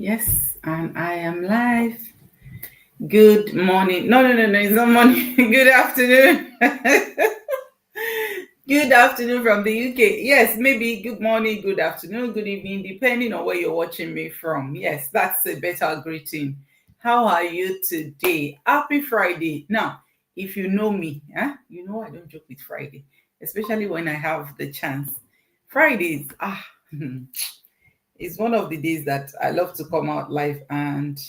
Yes, and I am live. Good morning. No, it's not morning. Good afternoon. Good afternoon from the UK. Yes, maybe good morning, good afternoon, good evening, depending on where you're watching me from. Yes, that's a better greeting. How are you today? Happy Friday. Now, if you know me, you know I don't joke with Friday, especially when I have the chance. Fridays, it's one of the days that I love to come out live. And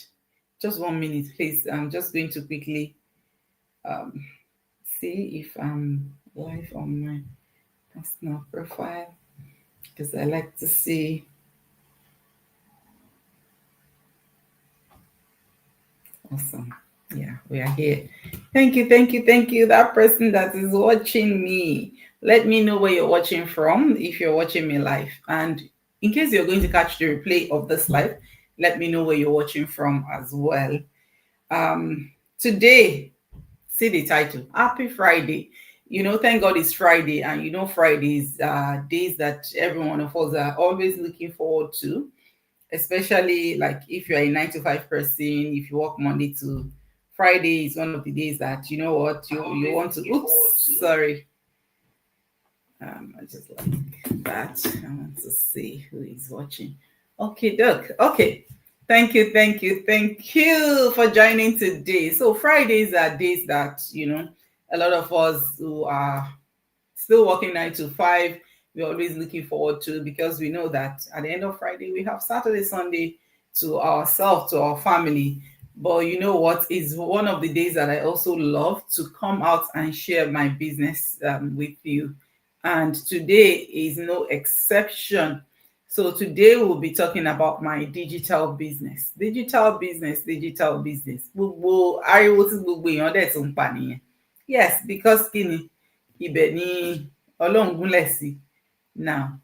just 1 minute, please. I'm just going to quickly um, see if I'm live on my personal profile because I like to see. Awesome. Yeah, we are here. Thank you. That person that is watching me, let me know where you're watching from if you're watching me live. And in case you're going to catch the replay of this live, let me know where you're watching from as well. Today, see the title, Happy Friday. Thank God it's Friday, and Fridays are days that every one of us are always looking forward to, especially like if you're a 9 to 5 person, if you work Monday to Friday, is one of the days that you know what you want to. Oops, sorry. I just like that. I want to see who is watching. Okay, Doc. Okay. Thank you for joining today. So Fridays are days that, a lot of us who are still working 9 to 5, we're always looking forward to, because we know that at the end of Friday, we have Saturday, Sunday to ourselves, to our family. But you know what? Is one of the days that I also love to come out and share my business with you. And today is no exception. So today we'll be talking about my digital business. Digital business. Gbogbo ariwo tí gbogbo èèyàn dẹ̀ tún ń pa nìyẹn. Yes, because kí ni? Ibẹ̀ ni Ọlọ́run gúnlẹ̀ sí. Now,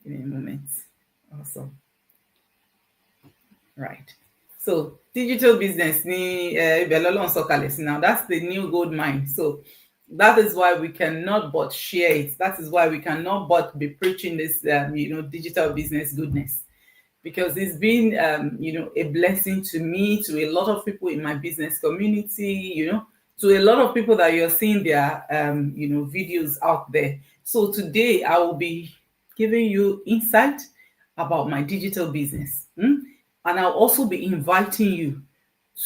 give me a moment. Awesome. Right. So digital business ni ibẹ̀ lọ́lọ́run sọ̀kalẹ̀ sí. Now that's the new gold mine. So that is why we cannot but share it. That is why we cannot but be preaching this, digital business goodness, because it's been, a blessing to me, to a lot of people in my business community, to a lot of people that you're seeing their, videos out there. So today I will be giving you insight about my digital business. And I'll also be inviting you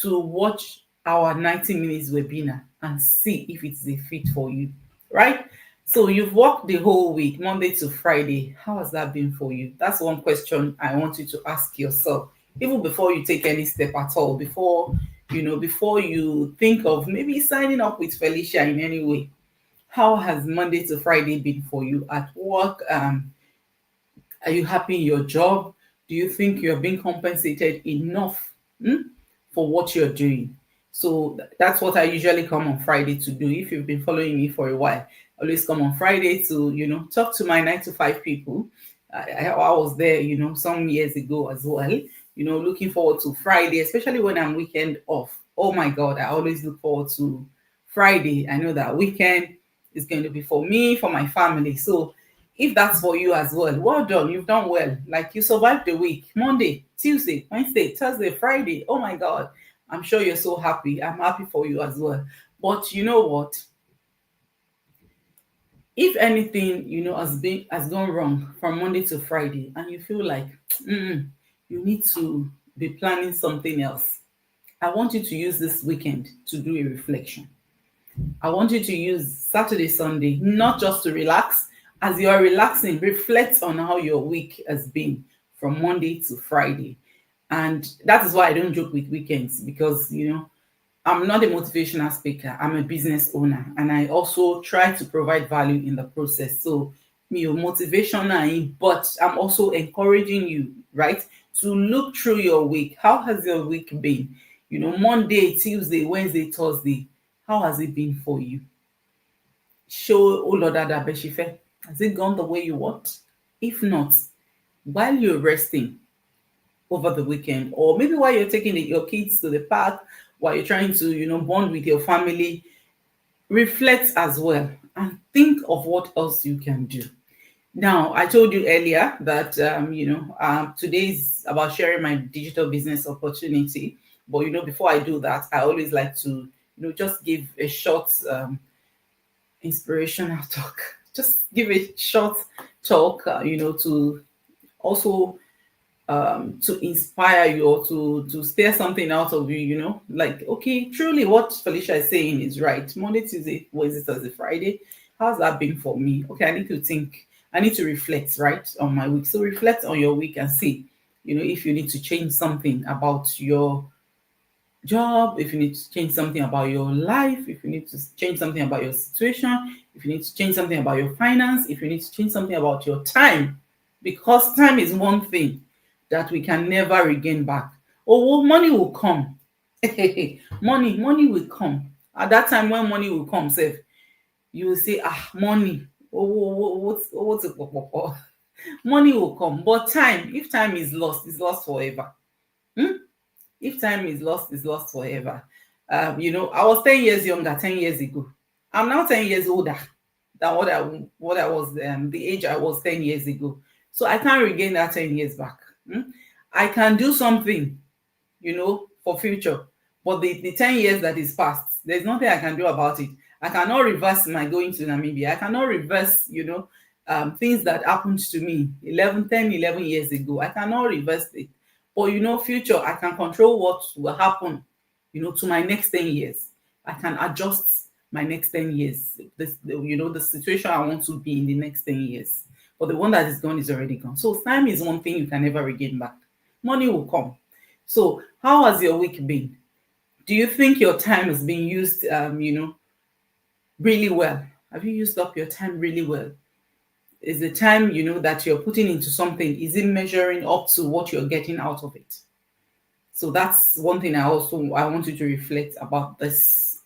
to watch our 90 minutes webinar and see if it's a fit for you, right? So you've worked the whole week, Monday to Friday. How has that been for you? That's one question I want you to ask yourself, even before you take any step at all, before you think of maybe signing up with Felicia in any way. How has Monday to Friday been for you at work? Are you happy in your job? Do you think you're being compensated enough for what you're doing? So that's what I usually come on Friday to do. If you've been following me for a while, I always come on Friday to, talk to my 9 to 5 people. I was there, some years ago as well, looking forward to Friday, especially when I'm weekend off. Oh my God, I always look forward to Friday. I know that weekend is going to be for me, for my family. So if that's for you as well, well done. You've done well. Like, you survived the week. Monday, Tuesday, Wednesday, Thursday, Friday. Oh my God. I'm sure you're so happy. I'm happy for you as well. But you know what? If anything, has gone wrong from Monday to Friday, and you feel like you need to be planning something else, I want you to use this weekend to do a reflection. I want you to use Saturday, Sunday, not just to relax. As you are relaxing, reflect on how your week has been from Monday to Friday. And that is why I don't joke with weekends, because, I'm not a motivational speaker. I'm a business owner, and I also try to provide value in the process. So, me, motivational, but I'm also encouraging you, right, to look through your week. How has your week been? Monday, Tuesday, Wednesday, Thursday. How has it been for you? Show Olodada Beshife. Has it gone the way you want? If not, while you're resting over the weekend, or maybe while you're taking your kids to the park, while you're trying to, bond with your family, reflect as well and think of what else you can do. Now, I told you earlier that today is about sharing my digital business opportunity. But before I do that, I always like to just give a short inspirational talk. Just give a short talk, to also to inspire you, or to steer something out of you. Like, okay, truly, what Felicia is saying is right. Monday, Tuesday, Wednesday, Thursday, Friday. How's that been for me? Okay, I need to think. I need to reflect, right, on my week. So reflect on your week and see, if you need to change something about your job, if you need to change something about your life, if you need to change something about your situation, if you need to change something about your finance, if you need to change something about your time, because time is one thing that we can never regain back. Oh, well, money will come. Money will come. At that time when money will come, safe, you will say, money. What's it? Money will come. But time, if time is lost, it's lost forever. Hmm? If time is lost, it's lost forever. I was 10 years younger 10 years ago. I'm now 10 years older than what I was, the age I was 10 years ago. So I can't regain that 10 years back. I can do something, for future. But the 10 years that is past, there's nothing I can do about it. I cannot reverse my going to Namibia. I cannot reverse, things that happened to me 11 years ago. I cannot reverse it. But future, I can control what will happen, to my next 10 years. I can adjust my next 10 years. The situation I want to be in the next 10 years. But the one that is gone is already gone. So time is one thing you can never regain back. Money will come. So how has your week been? Do you think your time is being used, really well? Have you used up your time really well? Is the time, that you're putting into something, is it measuring up to what you're getting out of it? So that's one thing I want you to reflect about this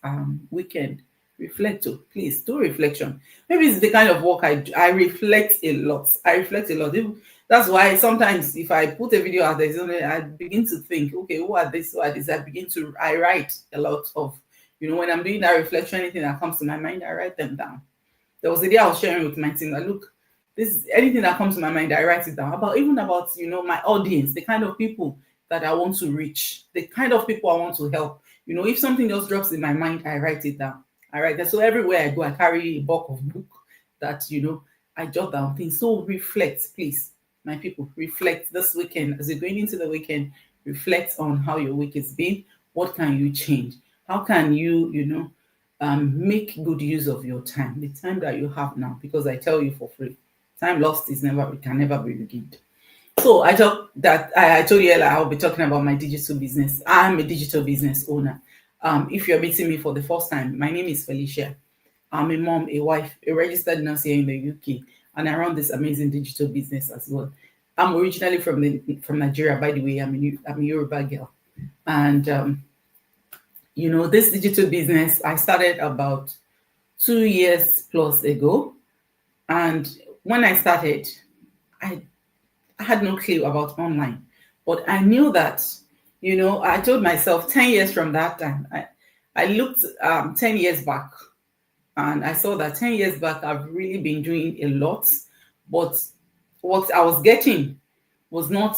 weekend. Reflect to, please do reflection. Maybe it's the kind of work I reflect a lot. I reflect a lot. That's why sometimes if I put a video out there, I begin to think, okay, who are this? Who are this? I write a lot of, when I'm doing that reflection, anything that comes to my mind, I write them down. There was a day I was sharing with my team that, look, this anything that comes to my mind, I write it down. About my audience, the kind of people that I want to reach, the kind of people I want to help. If something just drops in my mind, I write it down. I write that. So everywhere I go, I carry a bulk of book that I jot down things. So reflect, please, my people. Reflect this weekend as you're going into the weekend. Reflect on how your week has been. What can you change? How can you make good use of your time, the time that you have now? Because I tell you for free, time lost can never be regained. So I told you earlier I'll be talking about my digital business. I'm a digital business owner. If you're meeting me for the first time, my name is Felicia. I'm a mom, a wife, a registered nurse here in the UK, and I run this amazing digital business as well. I'm originally from Nigeria, by the way. I'm a Yoruba girl, and this digital business I started about 2 years plus ago. And when I started, I had no clue about online, but I knew that, I told myself 10 years from that time, I looked 10 years back, and I saw that 10 years back, I've really been doing a lot, but what I was getting was not,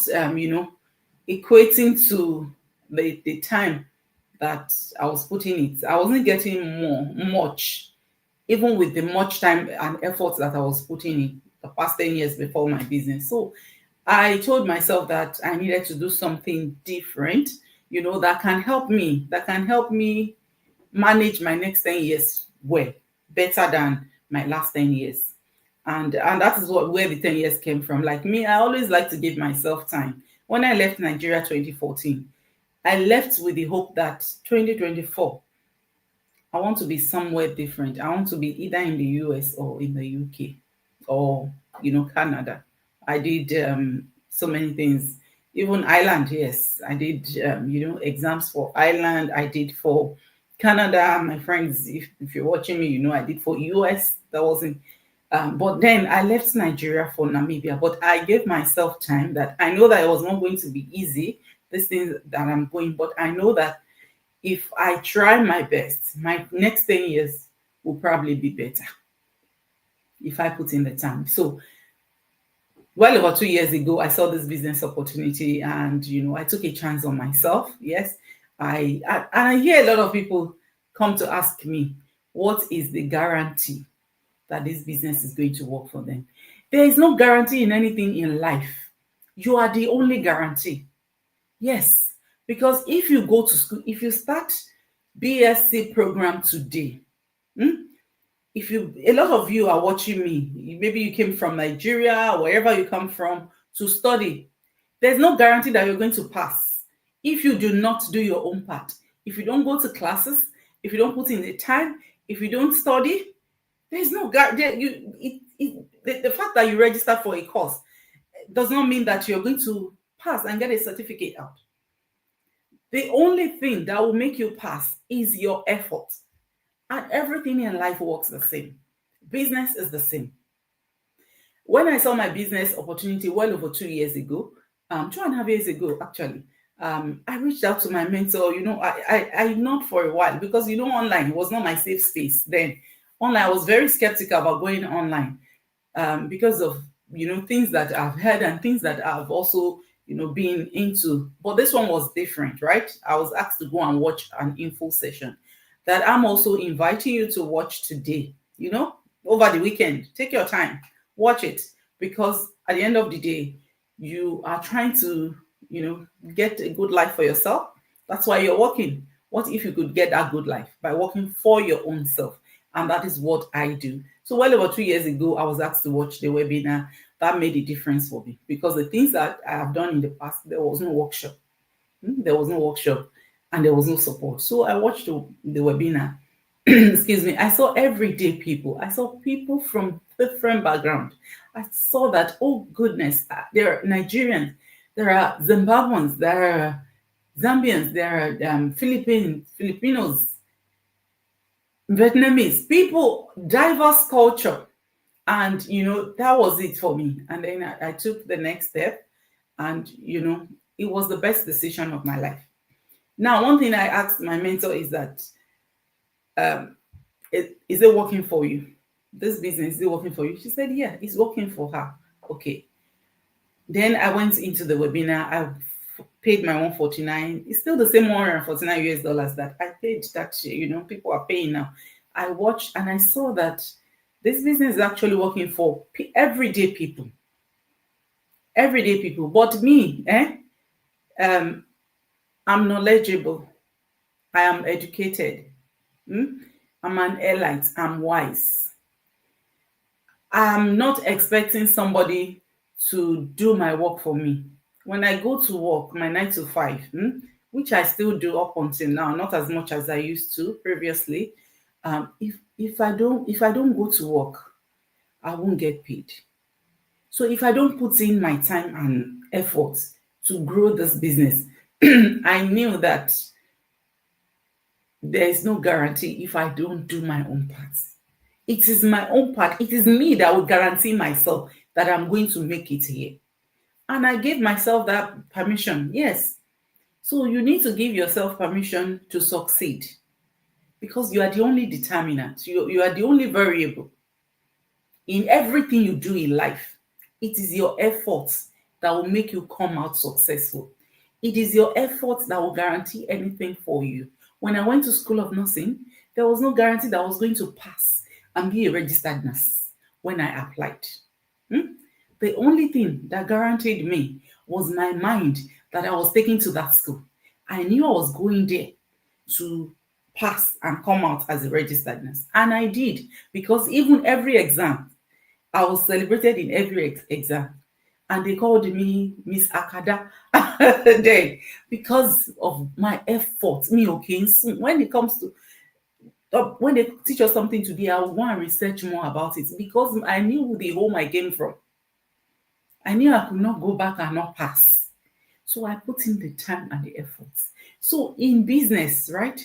equating to the time that I was putting it. I wasn't getting much, even with the much time and effort that I was putting in the past 10 years before my business. So I told myself that I needed to do something different, that can help me manage my next 10 years well, better than my last 10 years. And that is where the 10 years came from. Like me, I always like to give myself time. When I left Nigeria 2014, I left with the hope that 2024, I want to be somewhere different. I want to be either in the US or in the UK or, Canada. I did so many things. Even Ireland, yes. I did, exams for Ireland. I did for Canada. My friends, if you're watching me, I did for US. That wasn't. But then I left Nigeria for Namibia. But I gave myself time that I know that it was not going to be easy, this thing that I'm going. But I know that if I try my best, my next 10 years will probably be better if I put in the time. So well over 2 years ago, I saw this business opportunity, and I took a chance on myself. Yes, and I hear a lot of people come to ask me, what is the guarantee that this business is going to work for them? There is no guarantee in anything in life. You are the only guarantee. Yes, because if you go to school, if you start BSc program today, hmm, if you a lot of you are watching me, maybe you came from Nigeria or wherever you come from to study, there's no guarantee that you're going to pass if you do not do your own part. If you don't go to classes, if you don't put in the time, if you don't study, there's no guarantee. The fact that you register for a course does not mean that you're going to pass and get a certificate out. The only thing that will make you pass is your effort. And everything in life works the same. Business is the same. When I saw my business opportunity well over 2 years ago, 2.5 years ago, actually, I reached out to my mentor. I not for a while because online was not my safe space then. Online, I was very skeptical about going online because of things that I've heard and things that I've also been into. But this one was different, right? I was asked to go and watch an info session that I'm also inviting you to watch today. Over the weekend, take your time, watch it, because at the end of the day, you are trying to get a good life for yourself. That's why you're working. What if you could get that good life by working for your own self? And that is what I do. So well over 2 years ago, I was asked to watch the webinar. That made a difference for me because the things that I have done in the past, there was no workshop. There was no workshop and there was no support. So I watched the webinar. Excuse me. I saw everyday people. I saw people from different backgrounds. I saw that, oh goodness, there are Nigerians, there are Zimbabweans, there are Zambians, there are Filipinos, Vietnamese, people, diverse culture. And, that was it for me. And then I took the next step and, it was the best decision of my life. Now, one thing I asked my mentor is that, is it working for you? This business, is it working for you? She said, yeah, it's working for her. Okay. Then I went into the webinar. I paid my 149. It's still the same $149 that I paid that, people are paying now. I watched and I saw that this business is actually working for everyday people. Everyday people. But me, I'm knowledgeable. I am educated. I'm an elite. I'm wise. I'm not expecting somebody to do my work for me. When I go to work, my 9 to 5, which I still do up until now, not as much as I used to previously. If I don't go to work, I won't get paid. So if I don't put in my time and effort to grow this business, I knew that there is no guarantee if I don't do my own part. It is my own part. It is me that will guarantee myself that I'm going to make it here. And I gave myself that permission. Yes. So you need to give yourself permission to succeed because you are the only determinant. You are the only variable in everything you do in life. It is your efforts that will make you come out successful. It is your efforts that will guarantee anything for you. When I went to School of Nursing, there was no guarantee that I was going to pass and be a registered nurse when I applied. The only thing that guaranteed me was my mind that I was taking to that school. I knew I was going there to pass and come out as a registered nurse. And I did, because even every exam, I was celebrated in every exam. And they called me Miss Akada then because of my efforts. When it comes to when they teach us something today, I will want to research more about it because I knew the home I came from. I knew I could not go back and not pass. So I put in the time and the efforts. So in business, right?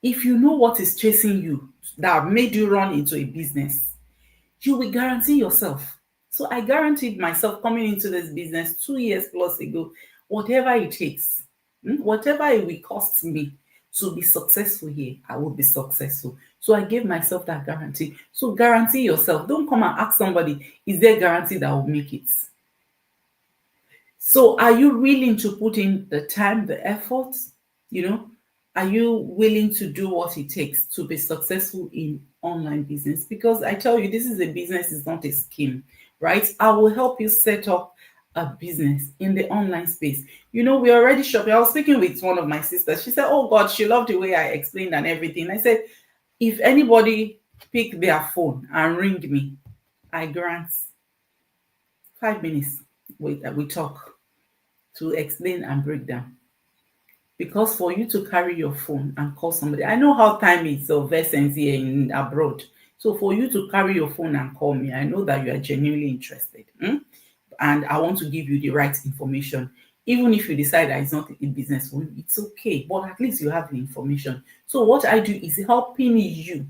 If you know what is chasing you that made you run into a business, you will guarantee yourself. So I guaranteed myself coming into this business 2 years plus ago, whatever it takes, whatever it will cost me to be successful here, I will be successful. So I gave myself that guarantee. So guarantee yourself. Don't come and ask somebody, is there a guarantee that will make it? So are you willing to put in the time, the effort? You know, are you willing to do what it takes to be successful in online business? Because I tell you, this is a business, it's not a scheme, right? I will help you set up a business in the online space. We're already shopping. I was speaking with one of my sisters. She said, oh God, she loved the way I explained and everything. I said, if anybody pick their phone and ring me, I grant 5 minutes. We talk to explain and break down. Because for you to carry your phone and call somebody, I know how time is of essence here in abroad. So for you to carry your phone and call me, I know that you are genuinely interested. And I want to give you the right information. Even if you decide that it's not a business for you, it's okay. But at least you have the information. So what I do is helping you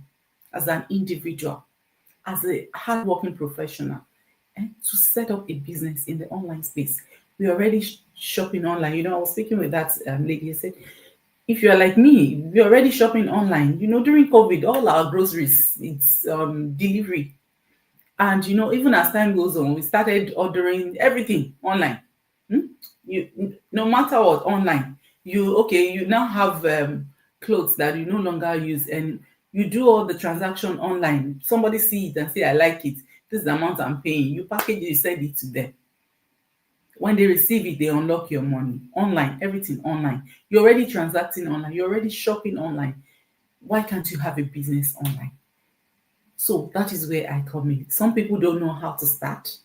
as an individual, as a hardworking professional, to set up a business in the online space. We're already shopping online. I was speaking with that lady. I said, if you're like me, we're already shopping online. During COVID, all our groceries, it's delivery. And even as time goes on, we started ordering everything online. No matter what, online. You now have clothes that you no longer use, and you do all the transaction online. Somebody see it and say, I like it. This is the amount I'm paying. You package it, you send it to them. When they receive it, they unlock your money online, everything online. You're already transacting online, you're already shopping online. Why can't you have a business online? So that is where I come in. Some people don't know how to start.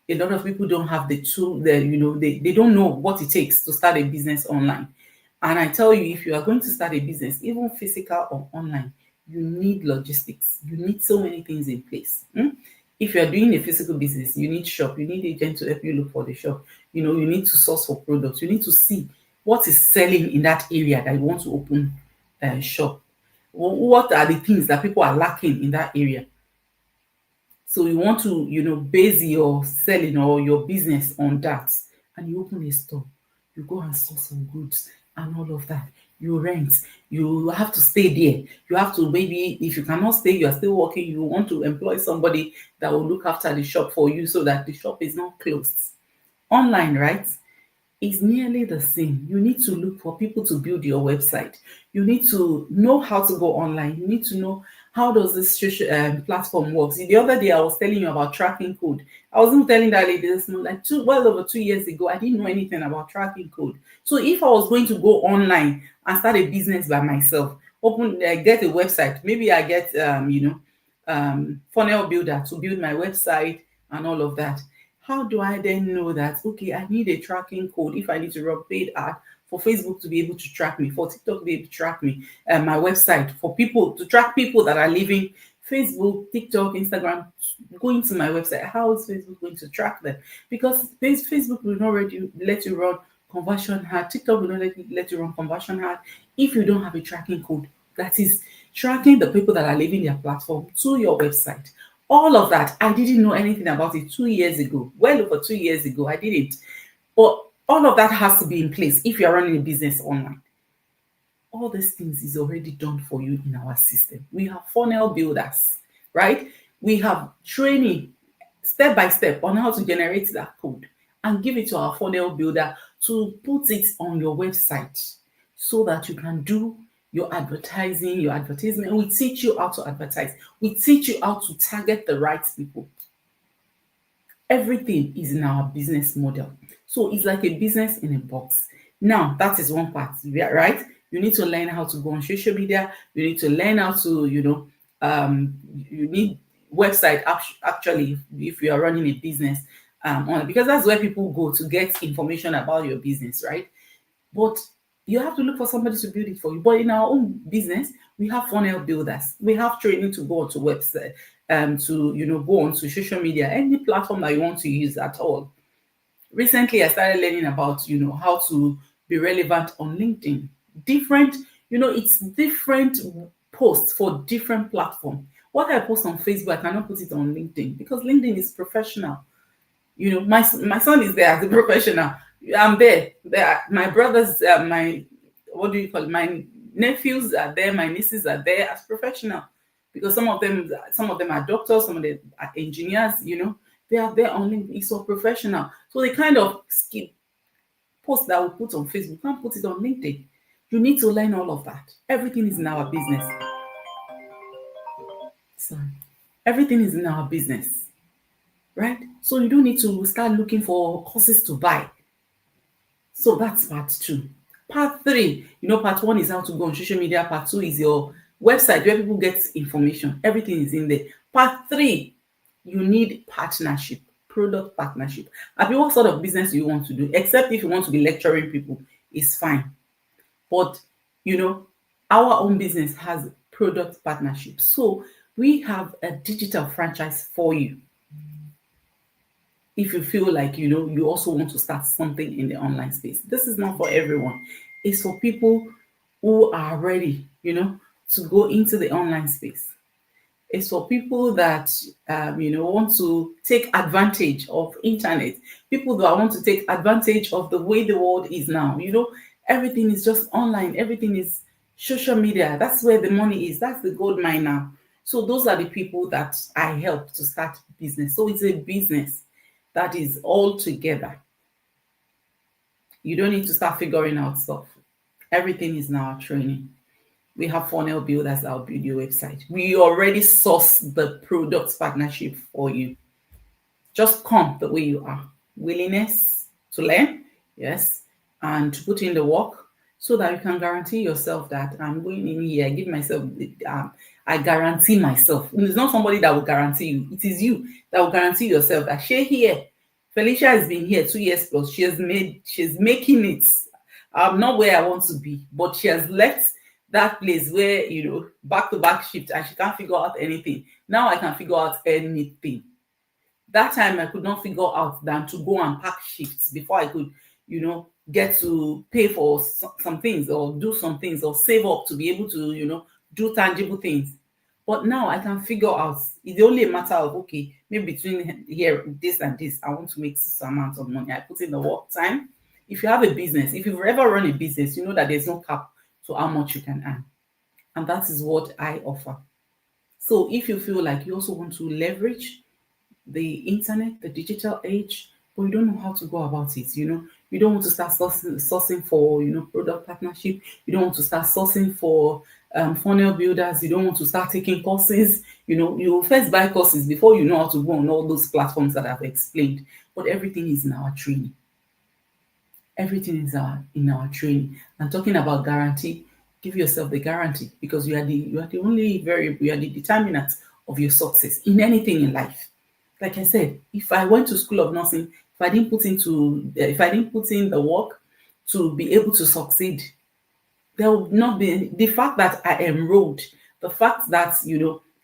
A lot of people don't have the tool, they don't know what it takes to start a business online. And I tell you, if you are going to start a business, even physical or online, you need logistics. You need so many things in place. If you are doing a physical business, you need shop, you need agent to help you look for the shop. You need to source for products. You need to see what is selling in that area that you want to open a shop. What are the things that people are lacking in that area? So you want to, base your selling or your business on that. And you open a store, you go and source some goods and all of that. You rent, you have to stay there. You have to, maybe if you cannot stay, you are still working, you want to employ somebody that will look after the shop for you so that the shop is not closed. Online, right? Is nearly the same. You need to look for people to build your website. You need to know how to go online. You need to know how does this social platform works. The other day I was telling you about tracking code. I wasn't telling that lady this like well over 2 years ago. I didn't know anything about tracking code. So if I was going to go online and start a business by myself, get a website, maybe I get funnel builder to build my website and all of that. How do I then know that, okay, I need a tracking code if I need to run paid ad for Facebook to be able to track me, for TikTok to be able to track me, my website, for people to track people that are leaving Facebook, TikTok, Instagram, going to my website? How is Facebook going to track them? Because Facebook will not let you run conversion ad. TikTok will not let you run conversion ad if you don't have a tracking code that is tracking the people that are leaving their platform to your website. All of that, I didn't know anything about it 2 years ago. Well over 2 years ago, I didn't. But all of that has to be in place if you're running a business online. All these things is already done for you in our system. We have funnel builders, right? We have training step by step on how to generate that code and give it to our funnel builder to put it on your website so that you can do your advertising, your advertisement. We teach you how to advertise. We teach you how to target the right people. Everything is in our business model. So it's like a business in a box. Now, that is one part, right? You need to learn how to go on social media. You need to learn how to, you need website actually if you are running a business because that's where people go to get information about your business, right? But you have to look for somebody to build it for you. But in our own business, we have funnel builders. We have training to go onto website, to go onto social media, any platform that you want to use at all. Recently, I started learning about how to be relevant on LinkedIn. It's different posts for different platform. What I post on Facebook, I cannot put it on LinkedIn because LinkedIn is professional. My son is there as a professional. I'm there. My brothers, my what do you call it? My nephews are there. My nieces are there as professional because some of them are doctors, some of them are engineers. They are there only. It's so professional. So they kind of skip post that we put on Facebook, can't put it on LinkedIn. You need to learn all of that. Everything is in our business. Sorry. Everything is in our business, right? So you don't need to start looking for courses to buy. So that's part 2. Part 3, part 1 is how to go on social media. Part 2 is your website where people get information. Everything is in there. Part 3, you need partnership, product partnership. I mean, what sort of business do you want to do? Except if you want to be lecturing people, it's fine. But, our own business has product partnership. So we have a digital franchise for you. If you feel like, you also want to start something in the online space. This is not for everyone. It's for people who are ready, to go into the online space. It's for people that, want to take advantage of internet. People that want to take advantage of the way the world is now. Everything is just online. Everything is social media. That's where the money is. That's the gold mine now. So those are the people that I help to start business. So it's a business that is all together. You don't need to start figuring out stuff. Everything is now training. We have funnel builders that will build your website. We already source the product partnership for you. Just come the way you are. Willingness to learn, yes, and to put in the work so that you can guarantee yourself that I'm going in here. I give myself, I guarantee myself. It's not somebody that will guarantee you. It is you that will guarantee yourself that she here. Felicia has been here 2 years plus. She's making it. I'm not where I want to be, but she has left that place where, back-to-back shift and she can't figure out anything. Now I can figure out anything. That time I could not figure out than to go and pack shifts before I could, get to pay for some things or do some things or save up to be able to, do tangible things. But now I can figure out, it's only a matter of, okay, maybe between here, this and this, I want to make some amount of money. I put in the work time. If you have a business, if you've ever run a business, you know that there's no cap to how much you can earn. And that is what I offer. So if you feel like you also want to leverage the internet, the digital age, but you don't know how to go about it, you don't want to start sourcing for, product partnership. You don't want to start sourcing for funnel builders. You don't want to start taking courses. You first buy courses before you know how to go on all those platforms that I've explained. But everything is in our training. Everything is in our training. And talking about guarantee, give yourself the guarantee because you are the only variable, you are the determinant of your success in anything in life. Like I said, if I went to School of Nursing, if I didn't put in the work to be able to succeed, there would not be the fact that I enrolled, the fact that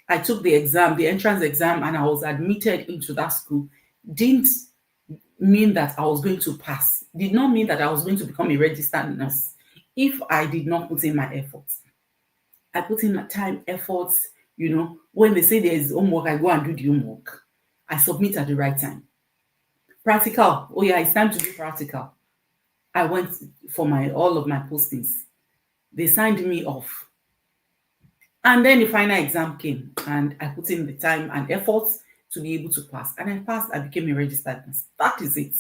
I took the exam, the entrance exam, and I was admitted into that school, didn't mean that I was going to pass. Did not mean that I was going to become a registered nurse if I did not put in my efforts. I put in my time, efforts. When they say there is homework, I go and do the homework. I submit at the right time. Practical. Oh yeah, it's time to do practical. I went for all of my postings. They signed me off. And then the final exam came and I put in the time and efforts to be able to pass. And I passed, I became a registered nurse. That is it.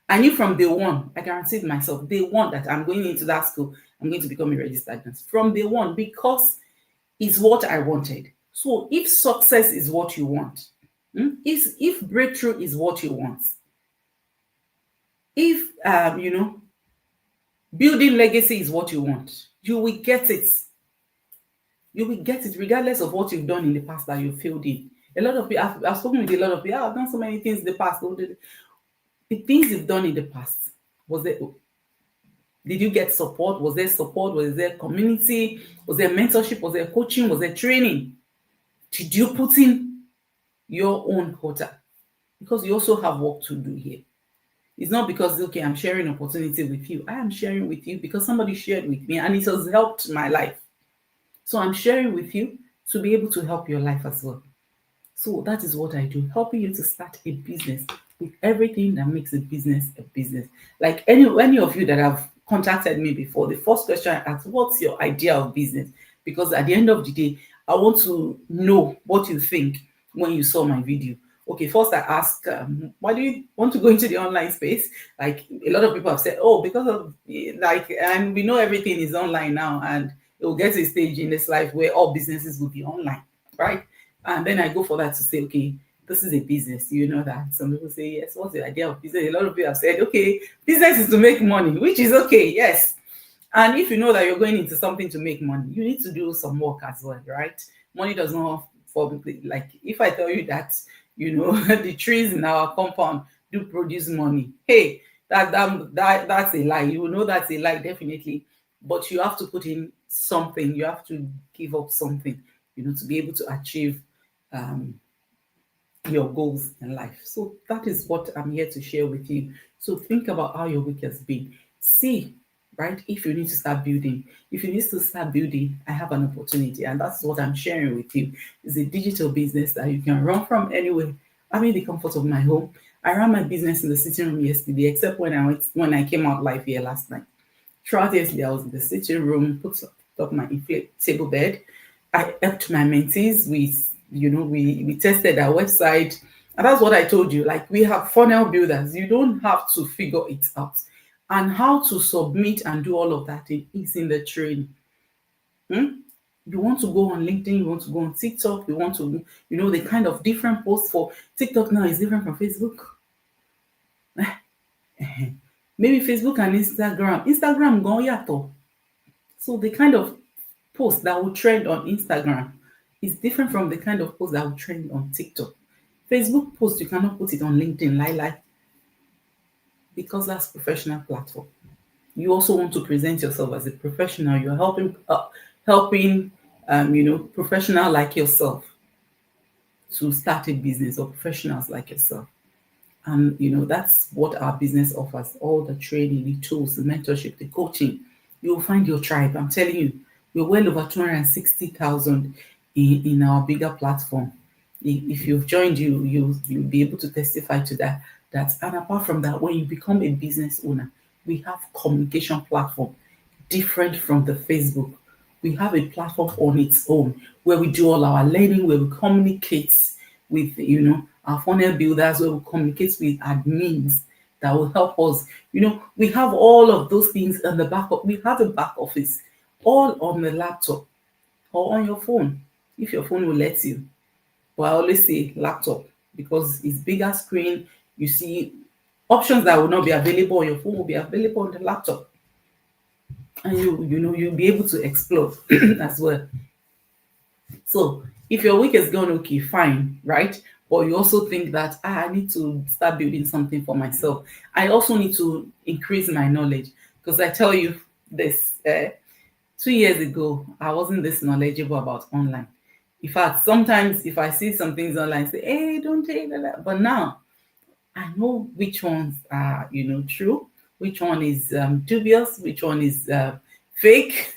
I knew from day one, I guaranteed myself, day one, that I'm going into that school, I'm going to become a registered nurse. From day one, because it's what I wanted. So if success is what you want, if breakthrough is what you want, if building legacy is what you want, you will get it. You will get it regardless of what you've done in the past that you failed in. A lot of people, I've spoken with a lot of people, I've done so many things in the past. The things you've done in the past, did you get support? Was there support? Was there community? Was there mentorship? Was there coaching? Was there training? Did you put in your own quota? Because you also have work to do here. It's not because, okay, I'm sharing opportunity with you. I am sharing with you because somebody shared with me and it has helped my life. So I'm sharing with you to be able to help your life as well. So that is what I do, helping you to start a business with everything that makes a business a business. Like any of you that have contacted me before, the first question I ask, what's your idea of business? Because at the end of the day, I want to know what you think when you saw my video. Okay, first I ask, why do you want to go into the online space? Like a lot of people have said, oh, because of like, and we know everything is online now, and it will get to a stage in this life where all businesses will be online, right? And then I go for that to say, okay, this is a business. You know that. Some people say, yes, what's the idea of business? A lot of people have said, okay, business is to make money, which is okay, yes. And if you know that you're going into something to make money, you need to do some work as well, right? Money does not fall, like if I tell you that, the trees in our compound do produce money. Hey, that's a lie. You know that's a lie, definitely. But you have to put in something, you have to give up something, to be able to achieve um your goals in life. So that is what I'm here to share with you. So think about how your week has been. See, right, if you need to start building. If you need to start building, I have an opportunity, and that's what I'm sharing with you. It's a digital business that you can run from anywhere. I'm in the comfort of my home. I ran my business in the sitting room yesterday, except when I came out live here last night. Throughout yesterday, I was in the sitting room, put up my inflatable bed. I helped my mentees with, we tested our website. And that's what I told you. Like, we have funnel builders. You don't have to figure it out. And how to submit and do all of that is in the training. You want to go on LinkedIn, you want to go on TikTok, you want to, the kind of different posts for TikTok now is different from Facebook. Maybe Facebook and Instagram go yato. So the kind of post that will trend on Instagram is different from the kind of post that will trend on TikTok. Facebook post, you cannot put it on LinkedIn, like, because that's professional platform. You also want to present yourself as a professional. You're helping professional like yourself to start a business, or professionals like yourself. And that's what our business offers: all the training, the tools, the mentorship, the coaching. You'll find your tribe. I'm telling you, we're well over 260,000 in our bigger platform. If you've joined, you'll be able to testify to that. And apart from that, when you become a business owner, we have communication platform different from the Facebook. We have a platform on its own where we do all our learning, where we communicate with our funnel builders, where we communicate with admins that will help us. We have all of those things in the back of, we have a back office all on the laptop or on your phone, if your phone will let you. But I always say laptop, because it's bigger screen. You see options that will not be available on your phone will be available on the laptop, and you'll be able to explore as well. So if your week has gone okay, fine, right? But you also think that I need to start building something for myself. I also need to increase my knowledge, because I tell you this, 2 years ago, I wasn't this knowledgeable about online. In fact, sometimes if I see some things online, I say, hey, don't take that. But now I know which ones are, true, which one is dubious, which one is fake.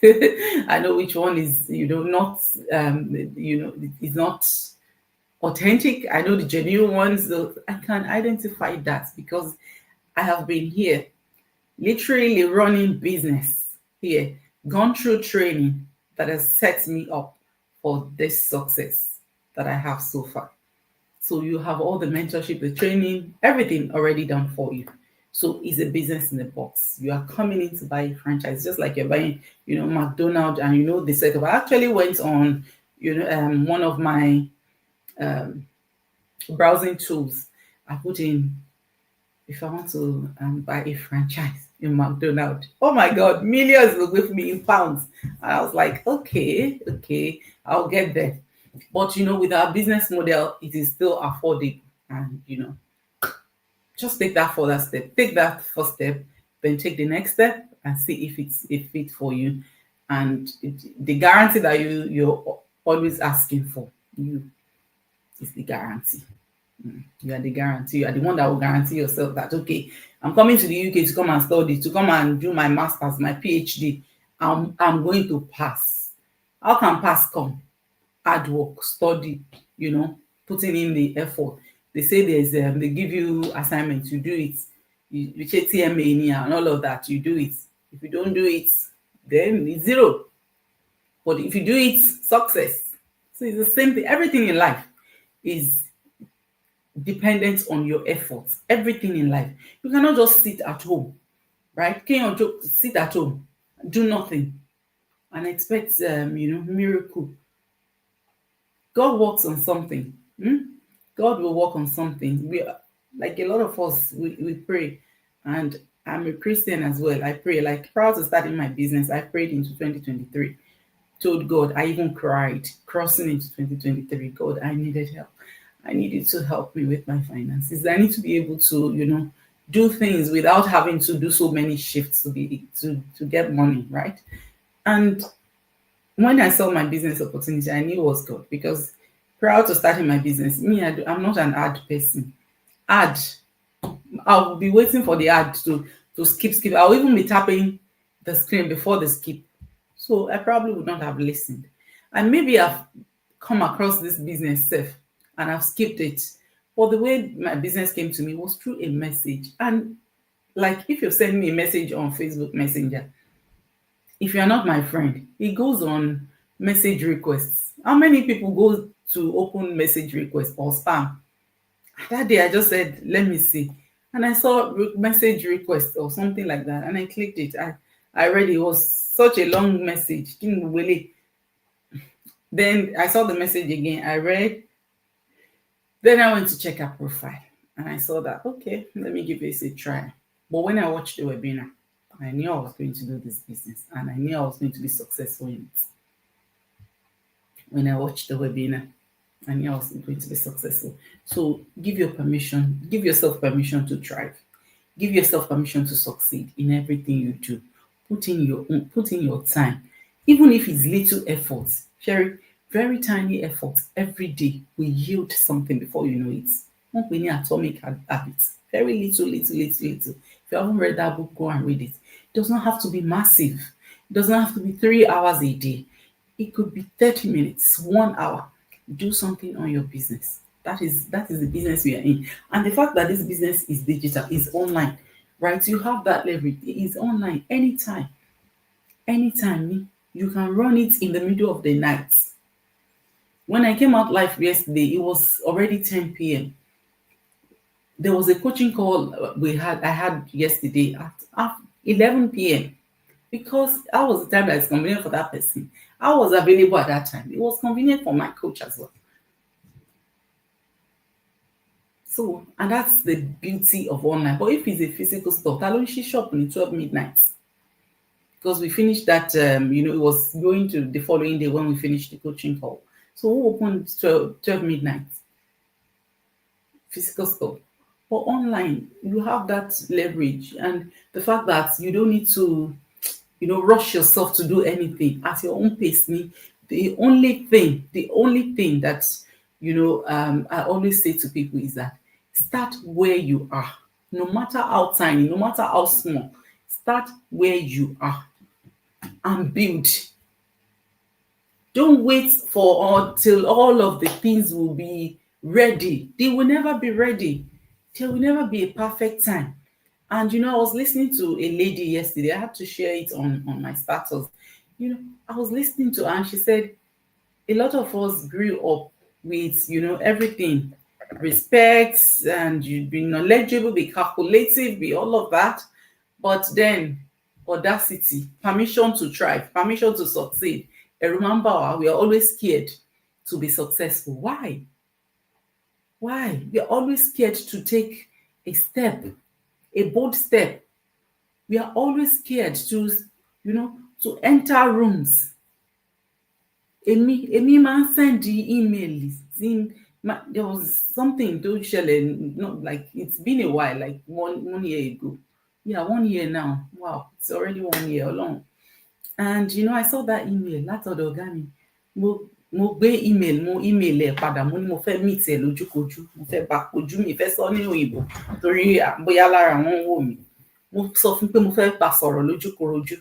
I know which one is, not, is not authentic. I know the genuine ones. So I can identify that because I have been here, literally running business here, gone through training that has set me up for this success that I have so far. So you have all the mentorship, the training, everything already done for you. So it's a business in the box. You are coming in to buy a franchise, just like you're buying, McDonald's, and the setup. I actually went on, one of my browsing tools. I put in, if I want to buy a franchise in McDonald's. Oh my God, millions will give me in pounds. And I was like, okay, I'll get there. But with our business model, it is still affordable. And just take that further step. Take that first step, then take the next step and see if it's a fit for you. And the guarantee that you're always asking for, you is the guarantee. You are the guarantee. You are the one that will guarantee yourself that, okay, I'm coming to the UK to come and study, to come and do my master's, my PhD. I'm going to pass. How can pass come? Hard work, study, putting in the effort. They say there's they give you assignments, you do it. You check TMA and all of that, you do it. If you don't do it, then it's zero. But if you do it, success. So it's the same thing. Everything in life is dependent on your efforts. Everything in life. You cannot just sit at home, right? Can you just sit at home, do nothing, and expect miracle? God works on something. God will work on something. We like a lot of us, we pray, and I'm a Christian as well. I pray. Like prior to starting my business, I prayed into 2023. Told God, I even cried crossing into 2023. God, I needed help. I needed to help me with my finances. I need to be able to, do things without having to do so many shifts to get money, right? And when I saw my business opportunity, I knew it was God because prior to starting my business, I'm not an ad person. Ad, I'll be waiting for the ad to skip. I'll even be tapping the screen before the skip. So I probably would not have listened. And maybe I've come across this business self and I've skipped it. But the way my business came to me was through a message. And like if you send me a message on Facebook Messenger, if you're not my friend, it goes on message requests. How many people go to open message requests or spam? That day I just said, let me see. And I saw message request or something like that. And I clicked it. I read it. It was such a long message. Then I saw the message again. I read. Then I went to check her profile. And I saw that, okay, let me give this a try. But when I watched the webinar, I knew I was going to do this business and I knew I was going to be successful in it. When I watched the webinar, I knew I was going to be successful. So give yourself permission to thrive. Give yourself permission to succeed in everything you do. Put in your time. Even if it's little efforts, very tiny efforts every day will yield something before you know it. One penny atomic habits. Very little. If you haven't read that book, go and read it. It does not have to be massive. It does not have to be 3 hours a day. It could be 30 minutes, 1 hour. Do something on your business. That is the business we are in. And the fact that this business is digital, is online, right? You have that leverage. It is online anytime. Anytime you can run it in the middle of the night. When I came out live yesterday, it was already 10 p.m. There was a coaching call I had yesterday at 11 p.m. because that was the time that is convenient for that person. I was available at that time. It was convenient for my coach as well. So, and that's the beauty of online. But if it's a physical store, Talonshi shop on 12 midnight. Because we finished that, it was going to the following day when we finished the coaching call. So we opened 12 midnight. Physical store. But online, you have that leverage and the fact that you don't need to, rush yourself to do anything at your own pace. The only thing that, I always say to people is that start where you are. No matter how tiny, no matter how small, start where you are and build. Don't wait for until all of the things will be ready. They will never be ready. There will never be a perfect time. And I was listening to a lady yesterday. I had to share it on my status. I was listening to her and she said a lot of us grew up with everything, respect, and you'd be knowledgeable, be calculative, be all of that. But then audacity, permission to try, permission to succeed. And remember, we are always scared to be successful. Why? We are always scared to take a step, a bold step. We are always scared to enter rooms. Èmi máa ń send email there was something tó ṣẹlẹ̀, not like it's been a while, like one year ago. Yeah, 1 year now. Wow, it's already 1 year along. And I saw that email látọ̀dọ̀ ọ̀gá mi. Mo gbé email ẹ̀ padà, mo ní mo fẹ́ meet ẹ̀ lójúkojú, mo fẹ́ bá kojú, mi fẹ́ sọ ní òyìnbó torí bóyá lára wọn ń wò mí. Mo sọ fún pé mo fẹ́ bá sọ̀rọ̀ lójúkorojú.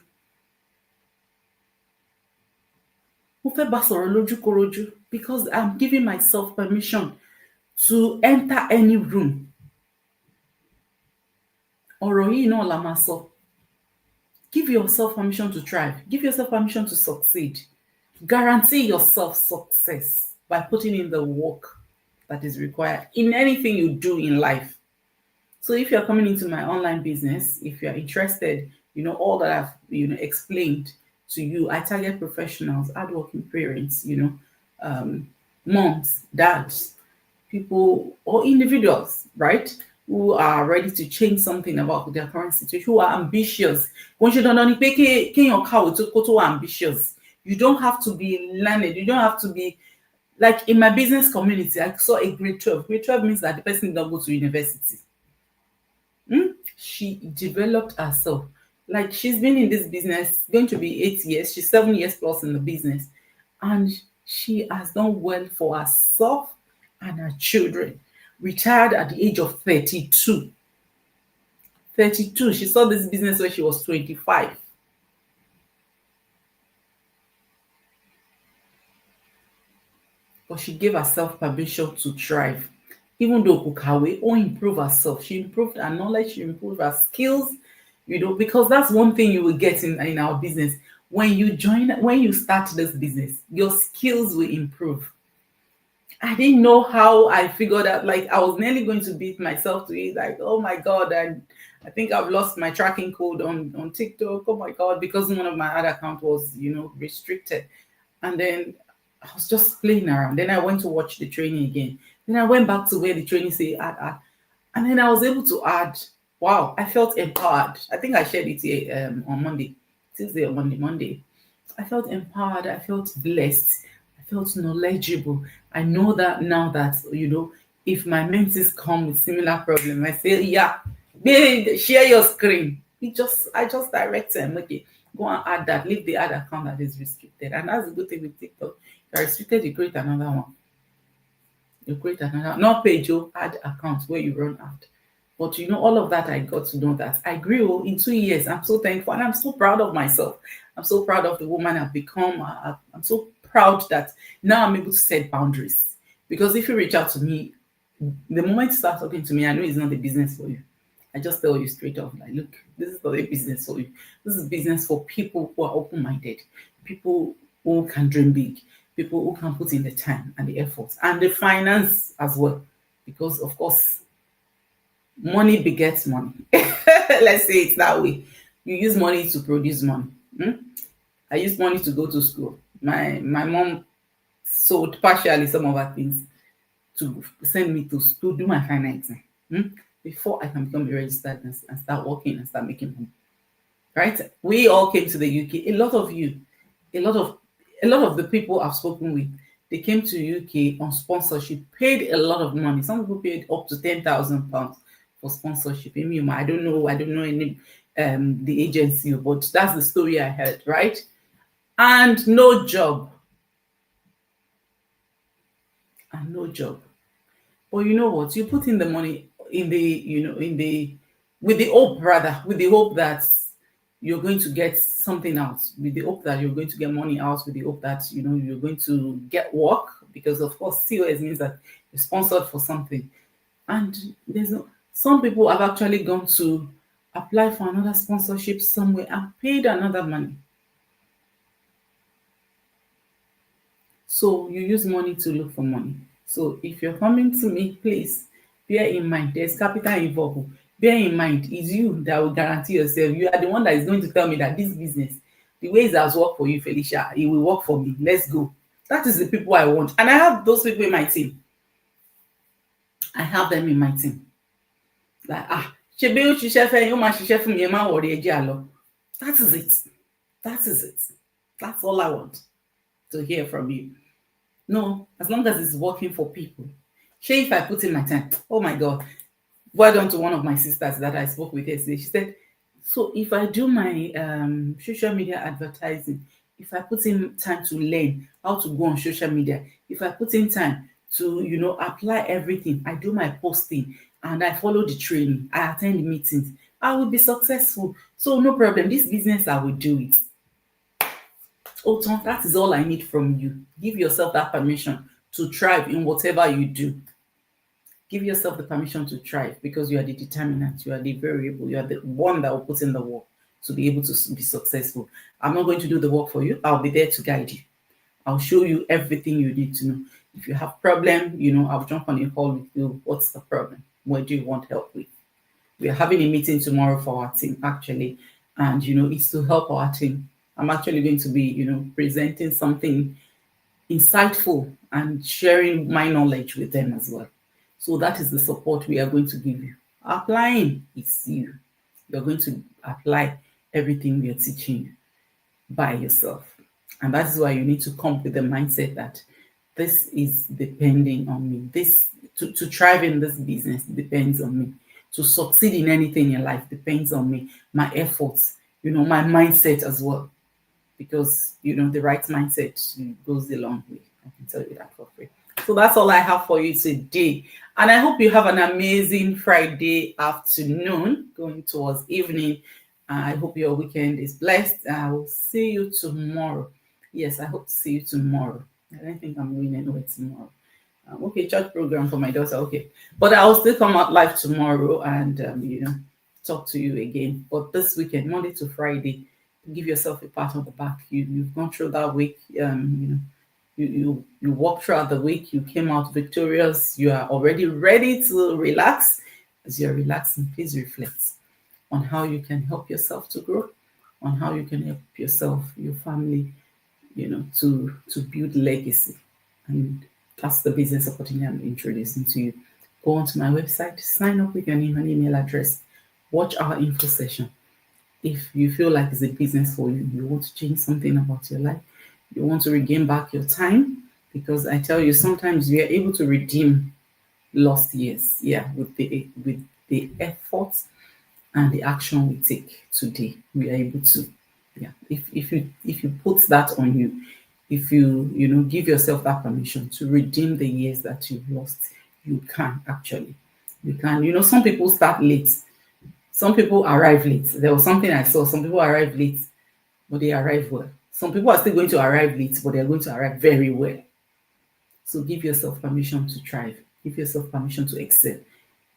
Mo fẹ́ bá sọ̀rọ̀ lójúkorojú because I'm giving myself permission to enter any room. Ọ̀rọ̀ yìí náà la máa sọ. Give yourself permission to thrive. Give yourself permission to succeed. Guarantee yourself success by putting in the work. that is required in anything you do in life. So if you're coming into my online business, if you're interested, all that I've explained to you, I target professionals, hardworking parents, moms, dads, people or individuals, right? Who are ready to change something about their current situation, who are ambitious. Ambitious. You don't have to be learned. You don't have to be like in my business community. I saw a grade 12. Grade 12 means that the person don't go to university. She developed herself. Like she's been in this business, going to be 8 years. She's 7 years plus in the business. And she has done well for herself and her children. Retired at the age of 32. 32. She saw this business when she was 25. But she gave herself permission to thrive. Even though Kukawe or improve herself, she improved her knowledge, she improved her skills, because that's one thing you will get in our business. When you start this business, your skills will improve. I didn't know how I figured out, like I was nearly going to beat myself to it, like, oh my God, I think I've lost my tracking code on TikTok. Oh my God, because one of my other account was, restricted. And then I was just playing around. Then I went to watch the training again. Then I went back to where the training say add. And then I was able to add. Wow, I felt empowered. I think I shared it here on Monday, Tuesday or Monday. I felt empowered. I felt blessed. I felt knowledgeable. I know that now that, if my mentees come with similar problem, I say, yeah, share your screen. I just direct them, okay, go and add that, leave the other account that is restricted. And that's a good thing with TikTok. You're restricted, you create another one. You create another, not page, you add accounts where you run ad. But all of that, I got to know that I grew in 2 years. I'm so thankful and I'm so proud of myself. I'm so proud of the woman I've become. I'm so proud that now I'm able to set boundaries. Because if you reach out to me, the moment you start talking to me, I know it's not a business for you. I just tell you straight off, like, look, this is not a business for you. This is business for people who are open-minded, people who can dream big, people who can put in the time and the effort and the finance as well. Because, of course, money begets money. Let's say it's that way. You use money to produce money. I use money to go to school. My mom sold partially some of her things to send me to school, do my final exam. Before I can become a registered nurse and start working and start making money. Right? We all came to the UK. A lot of the people I've spoken with, they came to UK on sponsorship, paid a lot of money. Some people paid up to £10,000 for sponsorship. I don't know any the agency, but that's the story I heard, right? And no job. And no job. But you know what? You put in the money with the hope that you're going to get something out, with the hope that you're going to get money out, with the hope that you're going to get work, because of course COS means that you're sponsored for something. And some people have actually gone to apply for another sponsorship somewhere and paid another money. So you use money to look for money. So if you're coming to me, please bear in mind there's capital involved. Bear in mind, it's you that will guarantee yourself. You are the one that is going to tell me that this business, the way it has worked for you, Felicia, it will work for me. Let's go. That is the people I want. And I have those people in my team. I have them in my team. Like, that is it. That is it. That's all I want to hear from you. No, as long as it's working for people. If I put in my time, oh my God. Well done to one of my sisters that I spoke with yesterday. She said, so if I do my social media advertising, if I put in time to learn how to go on social media, if I put in time to, apply everything, I do my posting and I follow the training, I attend meetings, I will be successful. So no problem. This business, I will do it. Oton, that is all I need from you. Give yourself that permission to thrive in whatever you do. Give yourself the permission to thrive, because you are the determinant, you are the variable, you are the one that will put in the work to be able to be successful. I'm not going to do the work for you. I'll be there to guide you. I'll show you everything you need to know. If you have problem, you know, I'll jump on a call with you. What's the problem? What do you want help with? We are having a meeting tomorrow for our team, actually, and you know, it's to help our team. I'm actually going to be, you know, presenting something insightful and sharing my knowledge with them as well. So that is the support we are going to give you. Applying is you. You're going to apply everything we are teaching you by yourself. And that is why you need to come with the mindset that this is depending on me. This to thrive in this business depends on me. To succeed in anything in life depends on me. My efforts, you know, my mindset as well. Because you know the right mindset goes a long way. I can tell you that for free. So that's all I have for you today. And I hope you have an amazing Friday afternoon going towards evening. I hope your weekend is blessed. I will see you tomorrow. Yes, I hope to see you tomorrow. I don't think I'm going anywhere tomorrow. Okay, church program for my daughter. Okay, but I'll still come out live tomorrow and you know, talk to you again. But this weekend, Monday to Friday, give yourself a pat on the back. You've gone through that week. You know, you walked throughout the week. You came out victorious. You are already ready to relax. As you're relaxing, please reflect on how you can help yourself to grow, on how you can help yourself, your family, you know, to build legacy. And that's the business opportunity I'm introducing to you. Go onto my website, sign up with your name and email address, watch our info session. If you feel like it's a business for you, you want to change something about your life, you want to regain back your time, because I tell you, sometimes we are able to redeem lost years, with the efforts and the action we take today. We are able to, if you put that on you, if you give yourself that permission to redeem the years that you've lost, you can actually. You can. You know, some people start late. Some people arrive late. There was something I saw. Some people arrive late, but they arrive well. Some people are still going to arrive late, but they're going to arrive very well. So give yourself permission to thrive. Give yourself permission to excel.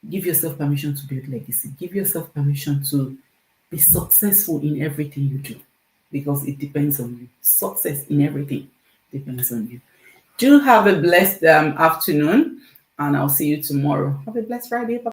Give yourself permission to build legacy. Give yourself permission to be successful in everything you do, because it depends on you. Success in everything depends on you. Do have a blessed afternoon, and I'll see you tomorrow. Have a blessed Friday. Bye.